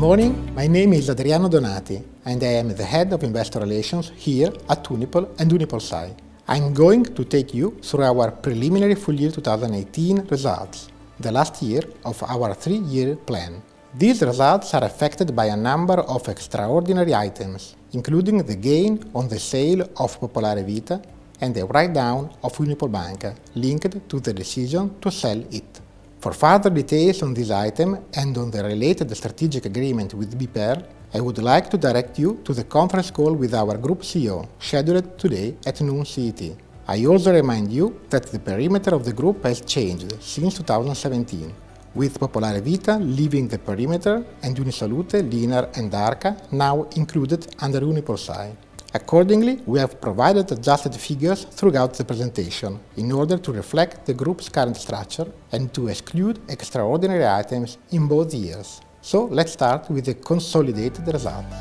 morning, my name is Adriano Donati and I am the Head of Investor Relations here at Unipol and UnipolSai. I'm going to take you through our preliminary full year 2018 results, the last year of our 3-year plan. These results are affected by a number of extraordinary items, including the gain on the sale of Popolare Vita and the write-down of Unipol Banca, linked to the decision to sell it. For further details on this item and on the related strategic agreement with BPER, I would like to direct you to the conference call with our Group CEO, scheduled today at noon CET. I also remind you that the perimeter of the group has changed since 2017, with Popolare Vita leaving the perimeter and Unisalute, Linear and Arca now included under UnipolSai. Accordingly, we have provided adjusted figures throughout the presentation in order to reflect the group's current structure and to exclude extraordinary items in both years. So let's start with the consolidated results.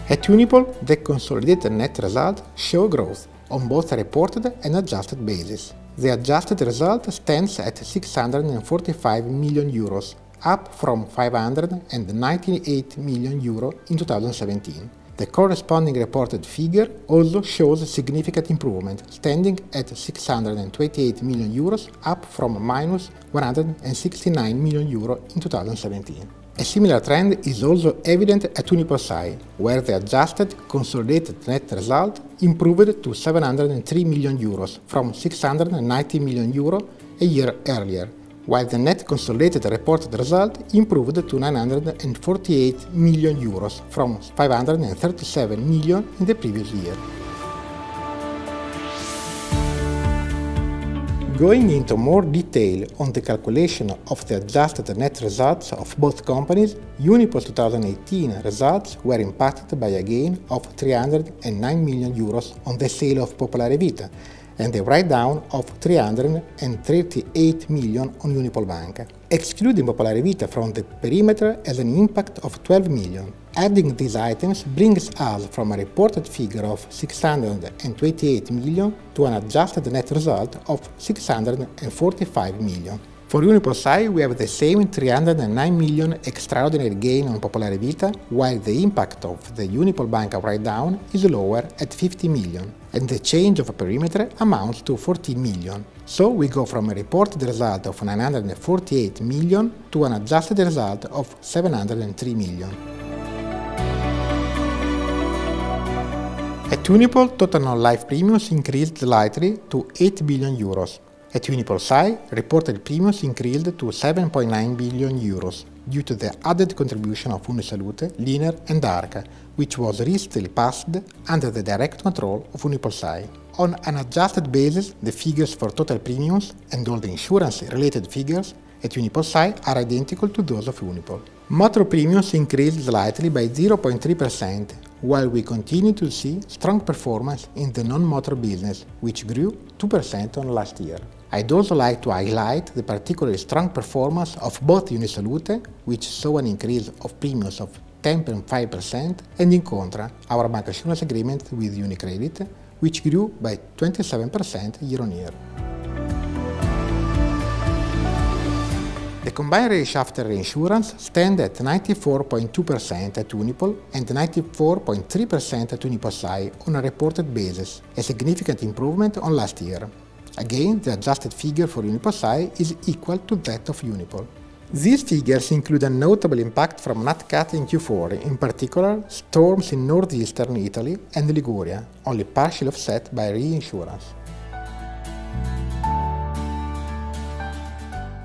At Unipol, the consolidated net result shows growth on both a reported and adjusted basis. The adjusted result stands at 645 million euros, up from 598 million euro in 2017. The corresponding reported figure also shows a significant improvement, standing at 628 million euros, up from minus 169 million euro in 2017. A similar trend is also evident at UnipolSai, where the adjusted consolidated net result improved to 703 million euros from 690 million euro a year earlier, while the net consolidated reported result improved to 948 million euros from 537 million in the previous year. Going into more detail on the calculation of the adjusted net results of both companies, Unipol's 2018 results were impacted by a gain of 309 million euros on the sale of Popolare Vita, and a write-down of 338 million on Unipol Banca. Excluding Popolare Vita from the perimeter has an impact of 12 million. Adding these items brings us from a reported figure of 628 million to an adjusted net result of 645 million. For UnipolSai, we have the same 309 million extraordinary gain on Popolare Vita, while the impact of the Unipol Banca write-down is lower at 50 million, and the change of perimeter amounts to 14 million. So we go from a reported result of 948 million to an adjusted result of 703 million. At Unipol, total non-life premiums increased slightly to 8 billion euros. At UnipolSai, reported premiums increased to 7.9 billion euros due to the added contribution of Unisalute, Linear and Arca, which was recently passed under the direct control of UnipolSai. On an adjusted basis, the figures for total premiums and all the insurance-related figures at UnipolSai are identical to those of Unipol. Motor premiums increased slightly by 0.3%, while we continue to see strong performance in the non-motor business, which grew 2% on last year. I'd also like to highlight the particularly strong performance of both Unisalute, which saw an increase of premiums of 10.5%, and Incontra, our bancassurance agreement with UniCredit, which grew by 27% year-on-year. The combined ratio after reinsurance stands at 94.2% at Unipol and 94.3% at UnipolSai on a reported basis, a significant improvement on last year. Again, the adjusted figure for UnipolSai is equal to that of Unipol. These figures include a notable impact from Nat Cat in Q4, in particular storms in northeastern Italy and Liguria, only partially offset by reinsurance.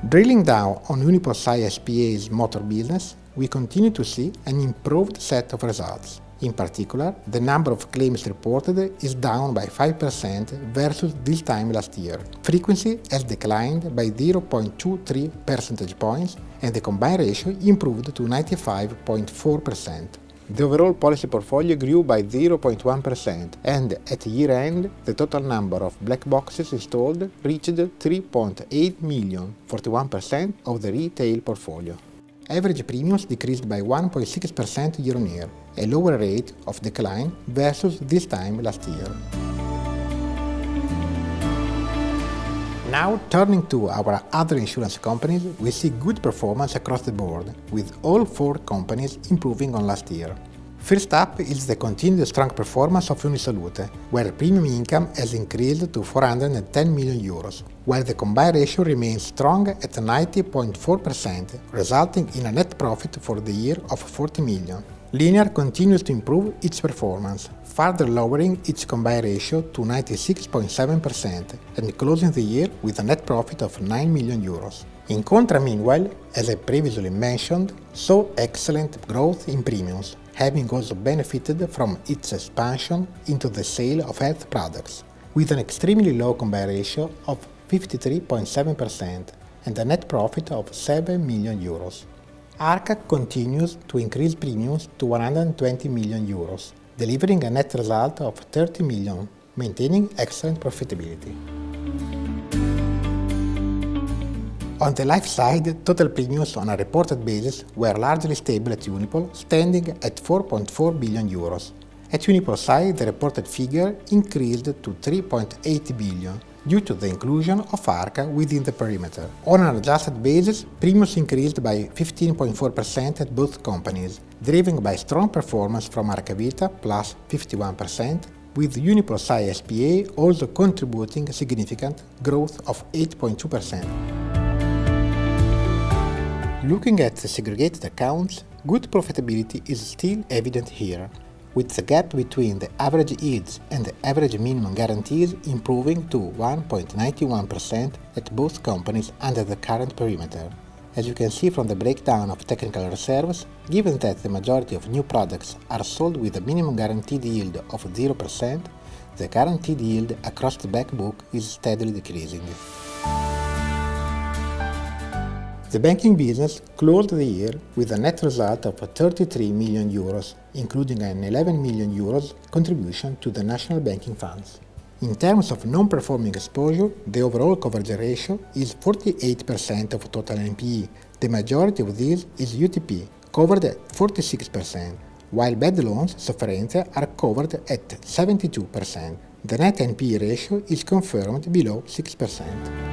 Drilling down on UnipolSai SPA's motor business, we continue to see an improved set of results. In particular, the number of claims reported is down by 5% versus this time last year. Frequency has declined by 0.23 percentage points and the combined ratio improved to 95.4%. The overall policy portfolio grew by 0.1% and at year-end the total number of black boxes installed reached 3.8 million, 41% of the retail portfolio. Average premiums decreased by 1.6% year-on-year, a lower rate of decline versus this time last year. Now, turning to our other insurance companies, we see good performance across the board, with all 4 companies improving on last year. First up is the continued strong performance of Unisolute, where premium income has increased to 410 million euros, while the combined ratio remains strong at 90.4%, resulting in a net profit for the year of 40 million. Linear continues to improve its performance, further lowering its combined ratio to 96.7% and closing the year with a net profit of 9 million euros. Incontra, meanwhile, as I previously mentioned, saw excellent growth in premiums, having also benefited from its expansion into the sale of health products, with an extremely low combined ratio of 53.7% and a net profit of 7 million euros. Arca continues to increase premiums to 120 million euros, delivering a net result of 30 million, maintaining excellent profitability. On the life side, total premiums on a reported basis were largely stable at Unipol, standing at 4.4 billion euros. At UnipolSai, the reported figure increased to 3.8 billion, due to the inclusion of Arca within the perimeter. On an adjusted basis, premiums increased by 15.4% at both companies, driven by strong performance from Arca Vita plus 51%, with UnipolSai SPA also contributing significant growth of 8.2%. Looking at the segregated accounts, good profitability is still evident here, with the gap between the average yields and the average minimum guarantees improving to 1.91% at both companies under the current perimeter. As you can see from the breakdown of technical reserves, given that the majority of new products are sold with a minimum guaranteed yield of 0%, the guaranteed yield across the back book is steadily decreasing. The banking business closed the year with a net result of 33 million euros, including an 11 million euros contribution to the national banking funds. In terms of non-performing exposure, the overall coverage ratio is 48% of total NPE. The majority of this is UTP, covered at 46%, while bad loans sofferenze are covered at 72%. The net NPE ratio is confirmed below 6%.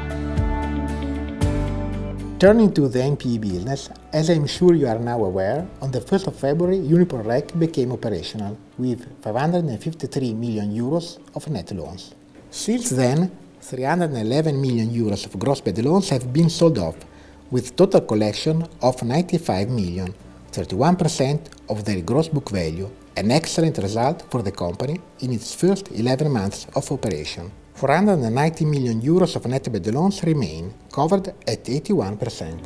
Turning to the NPE business, as I am sure you are now aware, on the 1st of February Unipol Rec became operational, with 553 million euros of net loans. Since then, 311 million euros of gross bad loans have been sold off, with total collection of 95 million, 31% of their gross book value, an excellent result for the company in its first 11 months of operation. 490 million euros of net bad loans remain, covered at 81%.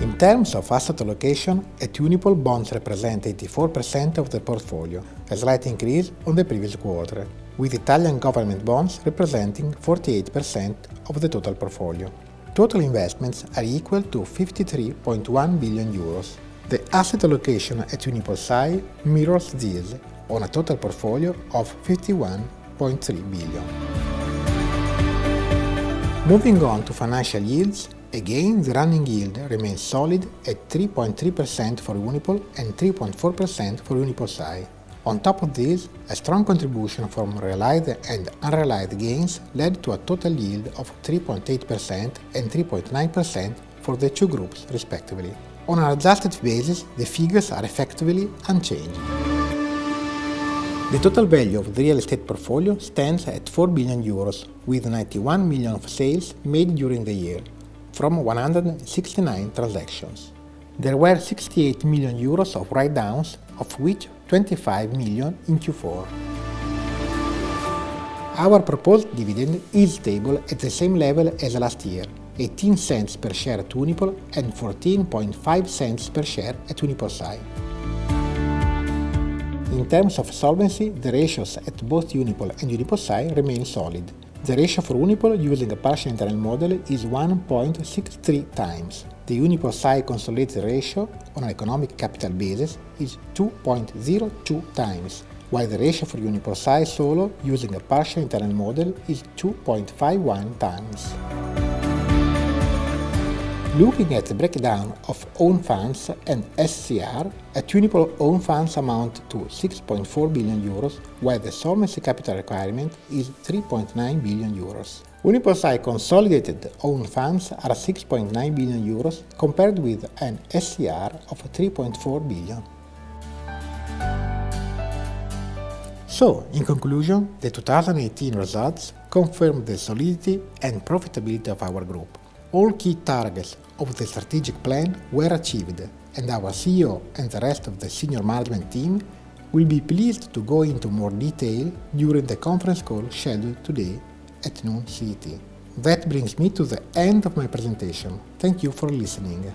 In terms of asset allocation, at Unipol bonds represent 84% of the portfolio, a slight increase on the previous quarter, with Italian government bonds representing 48% of the total portfolio. Total investments are equal to 53.1 billion euros. The asset allocation at UnipolSai mirrors this, on a total portfolio of 51.3 billion. Moving on to financial yields, again the running yield remains solid at 3.3% for Unipol and 3.4% for UnipolSai. On top of this, a strong contribution from realized and unrealized gains led to a total yield of 3.8% and 3.9% for the two groups respectively. On an adjusted basis, the figures are effectively unchanged. The total value of the real estate portfolio stands at 4 billion euros, with 91 million of sales made during the year, from 169 transactions. There were 68 million euros of write-downs, of which 25 million in Q4. Our proposed dividend is stable at the same level as last year, 18 cents per share at Unipol and 14.5 cents per share at UnipolSai. In terms of solvency, the ratios at both Unipol and UnipolSai remain solid. The ratio for Unipol using a partial internal model is 1.63 times. The UnipolSai consolidated ratio on an economic capital basis is 2.02 times, while the ratio for UnipolSai solo using a partial internal model is 2.51 times. Looking at the breakdown of own funds and SCR, at Unipol own funds amount to 6.4 billion euros, while the solvency capital requirement is 3.9 billion euros. UnipolSai consolidated own funds are 6.9 billion euros compared with an SCR of 3.4 billion. So, in conclusion, the 2018 results confirm the solidity and profitability of our group. All key targets of the strategic plan were achieved, and our CEO and the rest of the senior management team will be pleased to go into more detail during the conference call scheduled today at noon CET. That brings me to the end of my presentation. Thank you for listening.